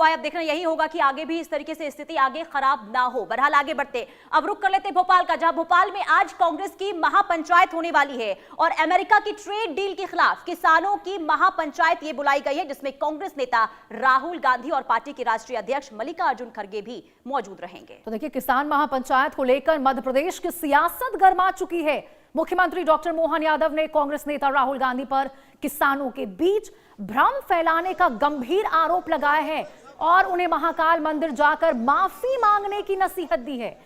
हुआ है। अब देखना यही होगा कि आगे भी इस तरीके से स्थिति आगे खराब ना हो। बहरहाल आगे बढ़ते, अब रुक कर लेते भोपाल का, जहां भोपाल में आज कांग्रेस की महापंचायत होने वाली है और अमेरिका की ट्रेड डील के खिलाफ किसानों की महापंचायत ये बुलाई गई है, जिसमें कांग्रेस नेता राहुल गांधी और पार्टी के राष्ट्रीय अध्यक्ष मल्लिकार्जुन खड़गे भी मौजूद रहेंगे। तो देखिए, किसान महापंचायत को लेकर मध्य प्रदेश की सियासत गर्मा चुकी है। मुख्यमंत्री डॉक्टर मोहन यादव ने कांग्रेस नेता राहुल गांधी पर किसानों के बीच भ्रम फैलाने का गंभीर आरोप लगाया है और उन्हें महाकाल मंदिर जाकर माफी मांगने की नसीहत दी है।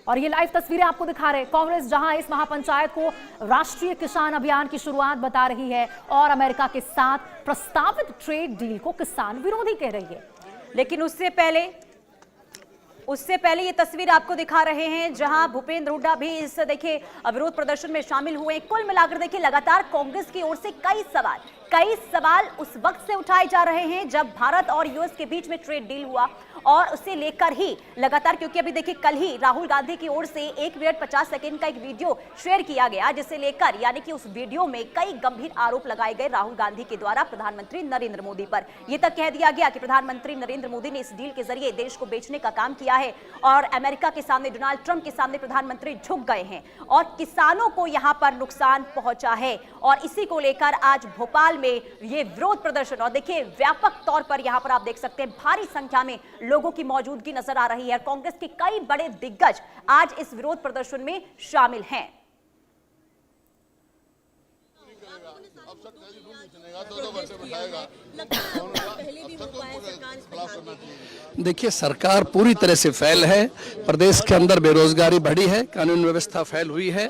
और ये लाइव तस्वीरें आपको दिखा रहे हैं, कांग्रेस जहां इस महापंचायत को राष्ट्रीय किसान अभियान की शुरुआत बता रही है और अमेरिका के साथ प्रस्तावित ट्रेड डील को किसान विरोधी कह रही है। लेकिन उससे पहले ये तस्वीर आपको दिखा रहे हैं जहां भूपेंद्र हुड्डा भी इस देखिए विरोध प्रदर्शन में शामिल हुए। कुल मिलाकर देखिए, लगातार कांग्रेस की ओर से कई सवाल उस वक्त से उठाए जा रहे हैं जब भारत और यूएस के बीच में ट्रेड डील हुआ और उसे लेकर ही लगातार, क्योंकि अभी देखिए कल ही राहुल गांधी की ओर से 1 मिनट 50 सेकंड का एक वीडियो शेयर किया गया, जिसे लेकर यानी कि उस वीडियो में कई गंभीर आरोप लगाए गए राहुल गांधी के द्वारा प्रधानमंत्री नरेंद्र मोदी पर। यह तक कह दिया गया कि प्रधानमंत्री नरेंद्र मोदी ने इस डील के जरिए देश को बेचने का काम किया है और अमेरिका के सामने, डोनाल्ड ट्रंप के सामने प्रधानमंत्री झुक गए हैं और किसानों को यहां पर नुकसान पहुंचा है। और इसी को लेकर आज भोपाल में ये विरोध प्रदर्शन, और देखिए व्यापक तौर पर यहां पर आप देख सकते हैं भारी संख्या में लोगों की मौजूदगी नजर आ रही है। कांग्रेस के कई बड़े दिग्गज आज इस विरोध प्रदर्शन में शामिल हैं। देखिए, सरकार पूरी तरह से फेल है। प्रदेश के अंदर बेरोजगारी बढ़ी है, कानून व्यवस्था फेल हुई है,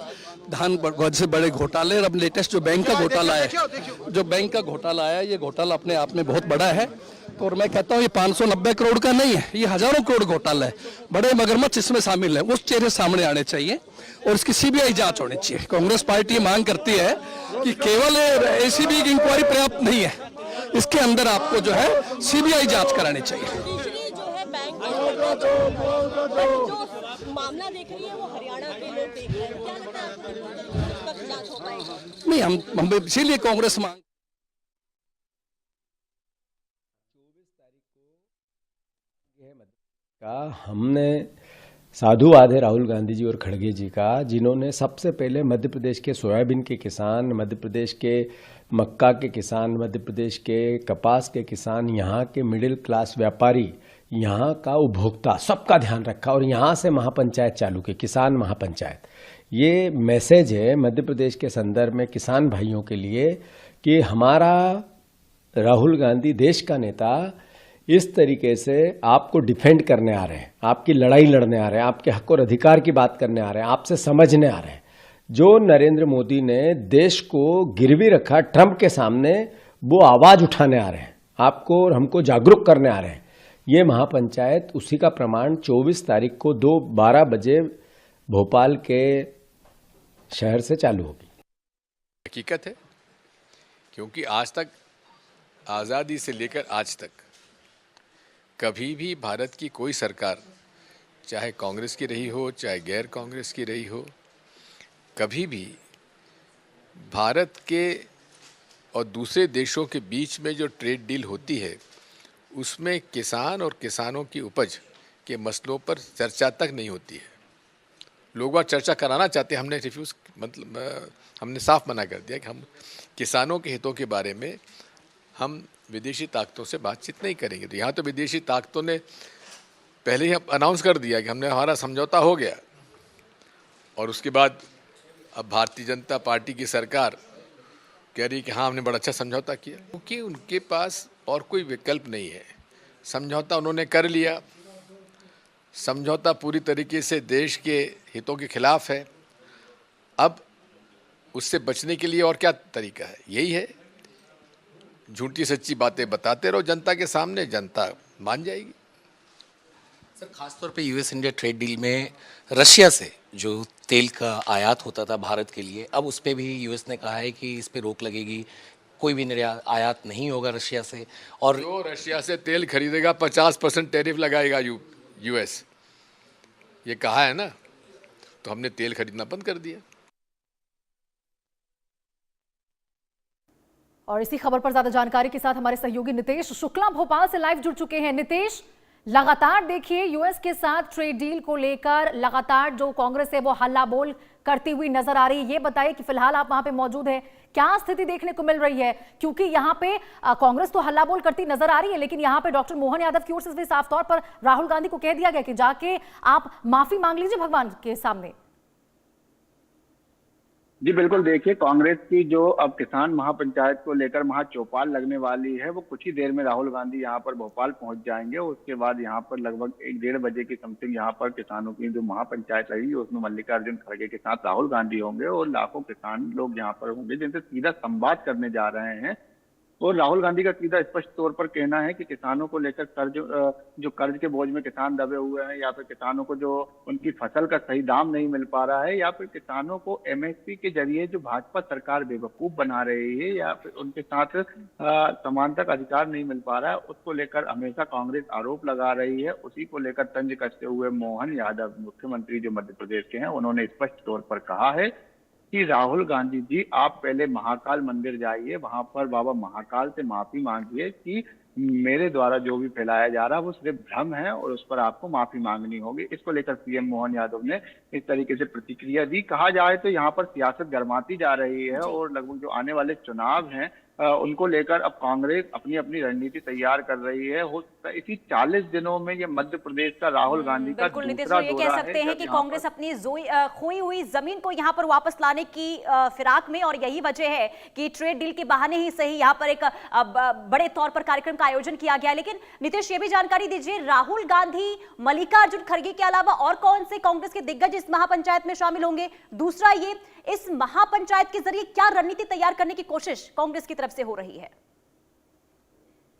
धान से बड़े घोटाले, और अब लेटेस्ट जो बैंक का घोटाला है, ये घोटाला अपने आप में बहुत बड़ा है। तो और मैं कहता हूँ ये 590 करोड़ का नहीं है, ये हजारों करोड़ घोटाला है। बड़े मगरमच्छ इसमें शामिल है, उस चेहरे सामने आने चाहिए और इसकी सीबीआई जांच होनी चाहिए। कांग्रेस पार्टी मांग करती है कि केवल एसीबी की इंक्वायरी पर्याप्त नहीं है, इसके अंदर आपको जो है सीबीआई जांच करानी चाहिए। मामला देख रही है वो हरियाणा के लोग देख रहे हैं, क्या लगता है आपको जांच हो पाएगा? नहीं, हम इसीलिए कांग्रेस मांग हमने साधुवाद है राहुल गांधी जी और खड़गे जी का, जिन्होंने सबसे पहले मध्य प्रदेश के सोयाबीन के किसान, मध्य प्रदेश के मक्का के किसान, मध्य प्रदेश के कपास के किसान, यहाँ के मिडिल क्लास व्यापारी, यहाँ का उपभोक्ता, सबका ध्यान रखा और यहाँ से महापंचायत चालू की, किसान महापंचायत। ये मैसेज है मध्य प्रदेश के संदर्भ में किसान भाइयों के लिए कि हमारा राहुल गांधी देश का नेता इस तरीके से आपको डिफेंड करने आ रहे हैं, आपकी लड़ाई लड़ने आ रहे हैं, आपके हक और अधिकार की बात करने आ रहे हैं, आपसे समझने आ रहे हैं। जो नरेंद्र मोदी ने देश को गिरवी रखा ट्रंप के सामने, वो आवाज उठाने आ रहे हैं, आपको और हमको जागरूक करने आ रहे हैं। ये महापंचायत उसी का प्रमाण 24 तारीख को 12 बजे भोपाल के शहर से चालू होगी। हकीकत है, क्योंकि आज तक, आज़ादी से लेकर आज तक कभी भी भारत की कोई सरकार, चाहे कांग्रेस की रही हो चाहे गैर कांग्रेस की रही हो, कभी भी भारत के और दूसरे देशों के बीच में जो ट्रेड डील होती है उसमें किसान और किसानों की उपज के मसलों पर चर्चा तक नहीं होती है। लोग वह चर्चा कराना चाहते हैं, हमने रिफ्यूज़, मतलब हमने साफ मना कर दिया कि हम किसानों के हितों के बारे में हम विदेशी ताकतों से बातचीत नहीं करेंगे। तो यहाँ तो विदेशी ताकतों ने पहले ही अनाउंस कर दिया कि हमारा समझौता हो गया, और उसके बाद अब भारतीय जनता पार्टी की सरकार कह रही है कि हाँ हमने बड़ा अच्छा समझौता किया, क्योंकि उनके पास और कोई विकल्प नहीं है। समझौता उन्होंने कर लिया, समझौता पूरी तरीके से देश के हितों के खिलाफ है। अब उससे बचने के लिए और क्या तरीका है? यही है, झूठी सच्ची बातें बताते रहो जनता के सामने, जनता मान जाएगी। सर, खासतौर पे यूएस इंडिया ट्रेड डील में रशिया से जो तेल का आयात होता था भारत के लिए, अब उस पर भी यूएस ने कहा है कि इस पे रोक लगेगी, कोई भी निर्यात आयात नहीं होगा रशिया से। और जो रशिया से तेल खरीदेगा 50% टैरिफ लगाएगा यूएस, ये कहा है ना, तो हमने तेल खरीदना बंद कर दिया। और इसी खबर पर ज्यादा जानकारी के साथ हमारे सहयोगी नितेश शुक्ला भोपाल से लाइव जुड़ चुके हैं। नितेश, लगातार देखिए यूएस के साथ ट्रेड डील को लेकर लगातार जो कांग्रेस है वो हल्ला बोल करती हुई नजर आ रही है। ये बताइए कि फिलहाल आप वहां पे मौजूद हैं, क्या स्थिति देखने को मिल रही है? क्योंकि यहाँ पे कांग्रेस तो हल्ला बोल करती नजर आ रही है, लेकिन यहाँ पे डॉक्टर मोहन यादव की ओर से भी साफ तौर पर राहुल गांधी को कह दिया गया कि जाके आप माफी मांग लीजिए भगवान के सामने। जी बिल्कुल, देखिए कांग्रेस की जो अब किसान महापंचायत को लेकर महाचौपाल लगने वाली है, वो कुछ ही देर में राहुल गांधी यहाँ पर भोपाल पहुंच जाएंगे। उसके बाद यहाँ पर लगभग 1-1.5 बजे की समथिंग यहाँ पर किसानों की जो महापंचायत रहेगी उसमें मल्लिकार्जुन खड़गे के साथ राहुल गांधी होंगे और लाखों किसान लोग यहाँ पर होंगे जिनसे सीधा संवाद करने जा रहे हैं। और राहुल गांधी का सीधा स्पष्ट तौर पर कहना है कि किसानों को लेकर कर्ज के बोझ में किसान दबे हुए हैं, या फिर किसानों को जो उनकी फसल का सही दाम नहीं मिल पा रहा है, या फिर किसानों को एमएसपी के जरिए जो भाजपा सरकार बेवकूफ बना रही है, या फिर उनके साथ समानता का अधिकार नहीं मिल पा रहा है, उसको लेकर हमेशा कांग्रेस आरोप लगा रही है। उसी को लेकर तंज कसते हुए मोहन यादव मुख्यमंत्री जो मध्य प्रदेश के हैं, उन्होंने स्पष्ट तौर पर कहा है कि राहुल गांधी जी आप पहले महाकाल मंदिर जाइए, वहां पर बाबा महाकाल से माफी मांगिए कि मेरे द्वारा जो भी फैलाया जा रहा है वो सिर्फ भ्रम है और उस पर आपको माफी मांगनी होगी। इसको लेकर सीएम मोहन यादव ने इस तरीके से प्रतिक्रिया दी। कहा जाए तो यहाँ पर सियासत गर्माती जा रही है और लगभग जो आने वाले चुनाव हैं उनको लेकर अब कांग्रेस अपनी अपनी रणनीति तैयार कर रही है। हो सकता है इसी 40 दिनों में ये मध्य प्रदेश का राहुल गांधी का बिल्कुल नीतीश, दूसरा ये दौरा कह सकते हैं कि कांग्रेस अपनी खोई हुई जमीन को यहाँ पर वापस लाने की फिराक में, और यही वजह है कि ट्रेड डील के बहाने ही सही यहाँ पर एक बड़े तौर पर कार्यक्रम का आयोजन किया गया। लेकिन नीतीश, ये भी जानकारी दीजिए, राहुल गांधी, मल्लिकार्जुन खड़गे के अलावा और कौन से कांग्रेस के दिग्गज इस महापंचायत में शामिल होंगे? दूसरा, ये इस महापंचायत के जरिए क्या रणनीति तैयार करने की कोशिश कांग्रेस की तरफ से हो रही है?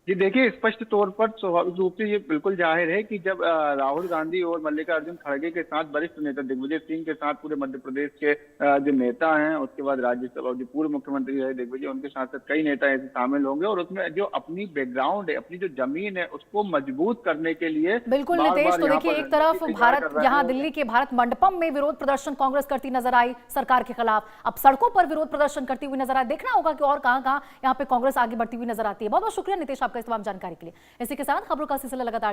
जी देखिए, स्पष्ट तौर पर स्वाभाविक रूप से ये बिल्कुल जाहिर है कि जब राहुल गांधी और मल्लिकार्जुन खड़गे के साथ वरिष्ठ नेता दिग्विजय सिंह के साथ पूरे मध्य प्रदेश के जो नेता हैं, उसके बाद राज्यसभा जो पूर्व मुख्यमंत्री रहे दिग्विजय, उनके साथ साथ कई नेता ऐसे शामिल होंगे और उसमें जो अपनी बैकग्राउंड है, अपनी जो जमीन है, उसको मजबूत करने के लिए बिल्कुल नितेश, तो देखिए एक तरफ भारत यहाँ दिल्ली के भारत मंडपम में विरोध प्रदर्शन कांग्रेस करती नजर आई सरकार के खिलाफ, अब सड़कों पर विरोध प्रदर्शन करती हुई नजर आई। देखना होगा कि और कहां यहाँ पे कांग्रेस आगे बढ़ती हुई नजर आती है। बहुत बहुत शुक्रिया नितेश आपका इस तमाम जानकारी के लिए। इसी के साथ खबरों का सिलसिला लगातार